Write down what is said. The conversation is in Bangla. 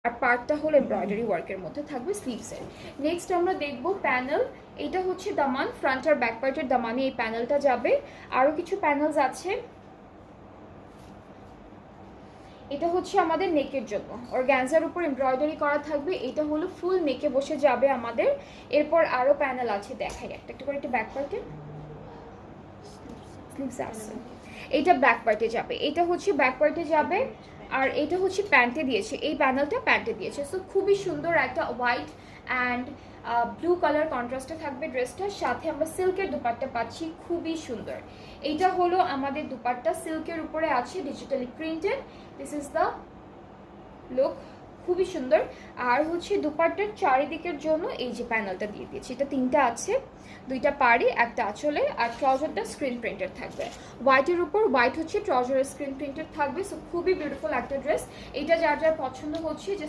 আর পার্টটা হলো এমব্রয়ডারি ওয়ার্কের মধ্যে থাকবে স্লিভসের। নেক্সট আমরা দেখব প্যানেল। এটা হচ্ছে দামান, ফ্রন্ট আর ব্যাক পার্টের দামানে এই প্যানেলটা যাবে। আরও কিছু প্যানেলস আছে। এটা হচ্ছে আমাদের নেকের জন্য, অর্গানজার উপর এমব্রয়ডারি করা থাকবে। এটা হলো ফুল নেকে বসে যাবে আমাদের। এরপর আরও প্যানেল আছে, দেখাই একটা একটা করে। এটা ব্যাক পার্টে স্লিভস আছে, এটা ব্যাক পার্টে যাবে। এটা হচ্ছে ব্যাক পার্টে যাবে। আর এটা হচ্ছে প্যান্টে দিয়েছে, এই প্যানেলটা প্যান্টে দিয়েছে। সো খুবই সুন্দর একটা হোয়াইট অ্যান্ড ব্লু কালার কন্ট্রাস্টে থাকবে ড্রেসটার সাথে। আমরা সিল্কের দুপাট্টা পাচ্ছি, খুবই সুন্দর। এইটা হলো আমাদের দুপাট্টা, সিল্কের উপরে আছে digitally printed. This is the look, খুবই সুন্দর। আর হচ্ছে দুপাট্টার চারিদিকের জন্য এই যে প্যানেলটা দিয়ে দিয়েছি, এটা তিনটা আছে, দুইটা পাড়ি একটা আঁচলে। আর ট্রাউজারটা স্ক্রিন প্রিন্টেড থাকবে, হোয়াইটের উপর হোয়াইট হচ্ছে ট্রাউজারের স্ক্রিন প্রিন্টেড থাকবে। সো খুবই বিউটিফুল একটা ড্রেস। এটা যার যার পছন্দ হচ্ছে জাস্ট